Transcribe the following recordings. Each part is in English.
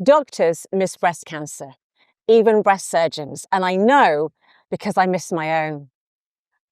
Doctors miss breast cancer, even breast surgeons, and I know because I miss my own.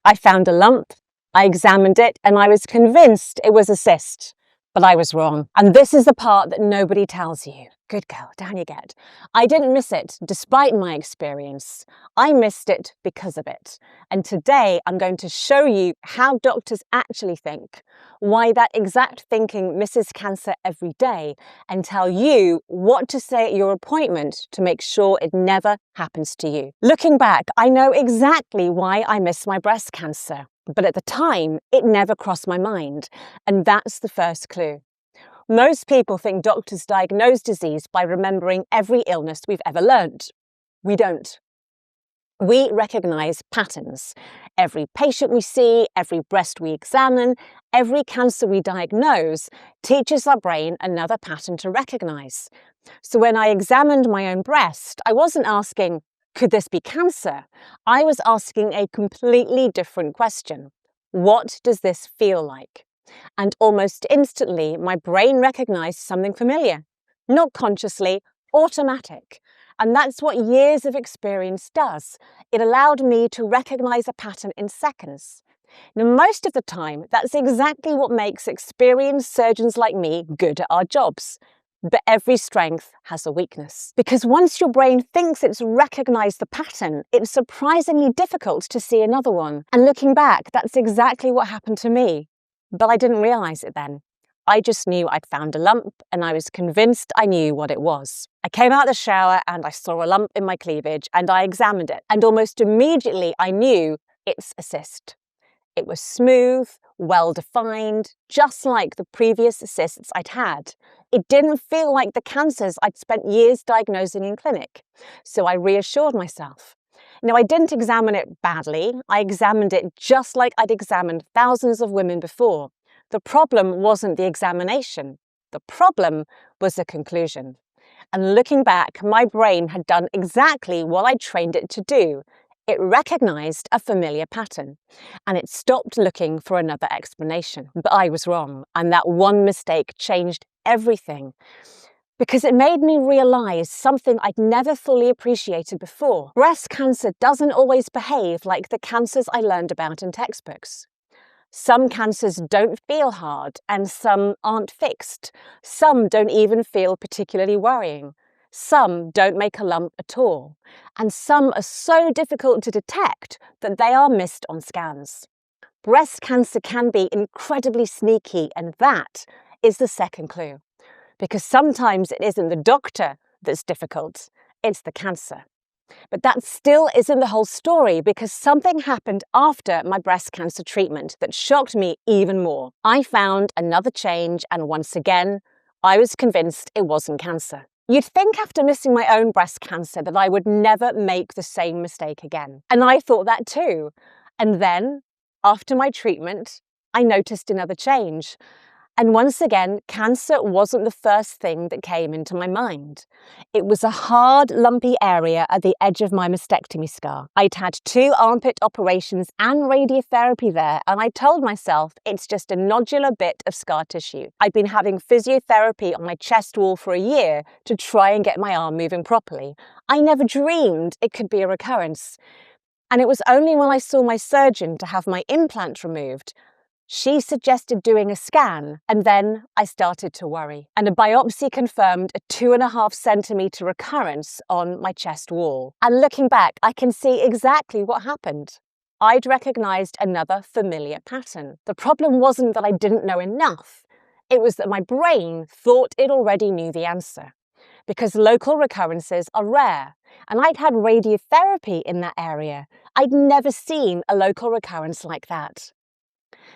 I found a lump, I examined it, and I was convinced it was a cyst, but I was wrong. And this is the part that nobody tells you. Good girl, down you get. I didn't miss it despite my experience. I missed it because of it. And today I'm going to show you how doctors actually think, why that exact thinking misses cancer every day, and tell you what to say at your appointment to make sure it never happens to you. Looking back, I know exactly why I missed my breast cancer, but at the time, it never crossed my mind. And that's the first clue. Most people think doctors diagnose disease by remembering every illness we've ever learnt. We don't. We recognise patterns. Every patient we see, every breast we examine, every cancer we diagnose teaches our brain another pattern to recognise. So when I examined my own breast, I wasn't asking, could this be cancer? I was asking a completely different question. What does this feel like? And almost instantly, my brain recognised something familiar. Not consciously, automatic. And that's what years of experience does. It allowed me to recognise a pattern in seconds. Now, most of the time, that's exactly what makes experienced surgeons like me good at our jobs. But every strength has a weakness. Because once your brain thinks it's recognised the pattern, it's surprisingly difficult to see another one. And looking back, that's exactly what happened to me. But I didn't realise it then. I just knew I'd found a lump and I was convinced I knew what it was. I came out of the shower and I saw a lump in my cleavage and I examined it. And almost immediately I knew it's a cyst. It was smooth, well-defined, just like the previous cysts I'd had. It didn't feel like the cancers I'd spent years diagnosing in clinic. So I reassured myself. Now, I didn't examine it badly. I examined it just like I'd examined thousands of women before. The problem wasn't the examination. The problem was the conclusion. And looking back, my brain had done exactly what I trained it to do. It recognised a familiar pattern, and it stopped looking for another explanation. But I was wrong, and that one mistake changed everything. Because it made me realise something I'd never fully appreciated before. Breast cancer doesn't always behave like the cancers I learned about in textbooks. Some cancers don't feel hard, and some aren't fixed. Some don't even feel particularly worrying. Some don't make a lump at all. And some are so difficult to detect that they are missed on scans. Breast cancer can be incredibly sneaky, and that is the second clue. Because sometimes it isn't the doctor that's difficult, it's the cancer. But that still isn't the whole story, because something happened after my breast cancer treatment that shocked me even more. I found another change, and once again, I was convinced it wasn't cancer. You'd think after missing my own breast cancer that I would never make the same mistake again. And I thought that too. And then, after my treatment, I noticed another change. And once again, cancer wasn't the first thing that came into my mind. It was a hard, lumpy area at the edge of my mastectomy scar. I'd had 2 armpit operations and radiotherapy there, and I told myself it's just a nodular bit of scar tissue. I'd been having physiotherapy on my chest wall for a year to try and get my arm moving properly. I never dreamed it could be a recurrence. And it was only when I saw my surgeon to have my implant removed. She suggested doing a scan, and then I started to worry. And a biopsy confirmed a 2.5 centimetre recurrence on my chest wall. And looking back, I can see exactly what happened. I'd recognised another familiar pattern. The problem wasn't that I didn't know enough. It was that my brain thought it already knew the answer. Because local recurrences are rare, and I'd had radiotherapy in that area. I'd never seen a local recurrence like that.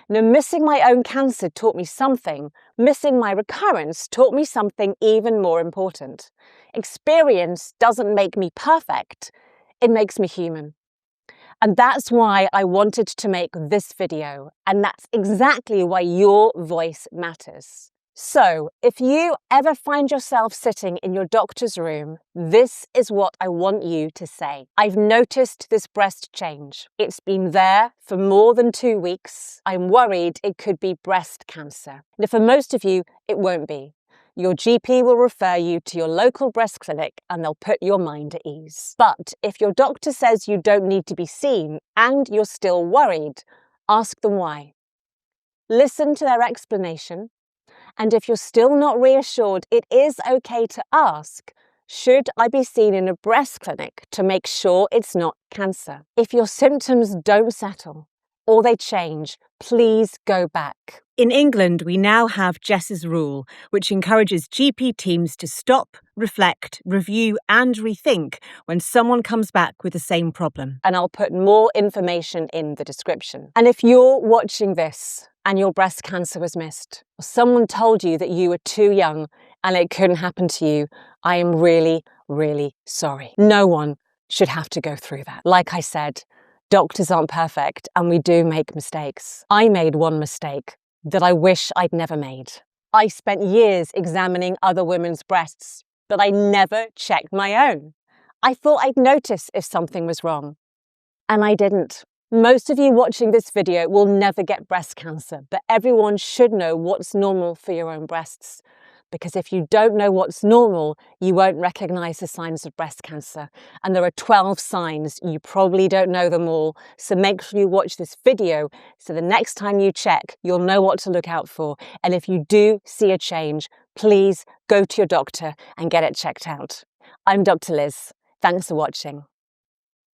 Now, missing my own cancer taught me something. Missing my recurrence taught me something even more important. Experience doesn't make me perfect. It makes me human. And that's why I wanted to make this video. And that's exactly why your voice matters. So, if you ever find yourself sitting in your doctor's room, this is what I want you to say. I've noticed this breast change. It's been there for more than 2 weeks. I'm worried it could be breast cancer. Now, for most of you, it won't be. your GP will refer you to your local breast clinic and they'll put your mind at ease. But if your doctor says you don't need to be seen and you're still worried, ask them why. Listen to their explanation, and if you're still not reassured, it is okay to ask, should I be seen in a breast clinic to make sure it's not cancer? If your symptoms don't settle or they change, please go back. In England, we now have Jess's rule, which encourages GP teams to stop, reflect, review and rethink when someone comes back with the same problem. And I'll put more information in the description. And if you're watching this and your breast cancer was missed, or someone told you that you were too young and it couldn't happen to you, I am really, really sorry. No one should have to go through that. Like I said, doctors aren't perfect and we do make mistakes. I made one mistake that I wish I'd never made. I spent years examining other women's breasts, but I never checked my own. I thought I'd notice if something was wrong, and I didn't. Most of you watching this video will never get breast cancer, but everyone should know what's normal for your own breasts. Because if you don't know what's normal, you won't recognize the signs of breast cancer. And there are 12 signs. You probably don't know them all. So make sure you watch this video so the next time you check, you'll know what to look out for. And if you do see a change, please go to your doctor and get it checked out. I'm Dr. Liz. Thanks for watching.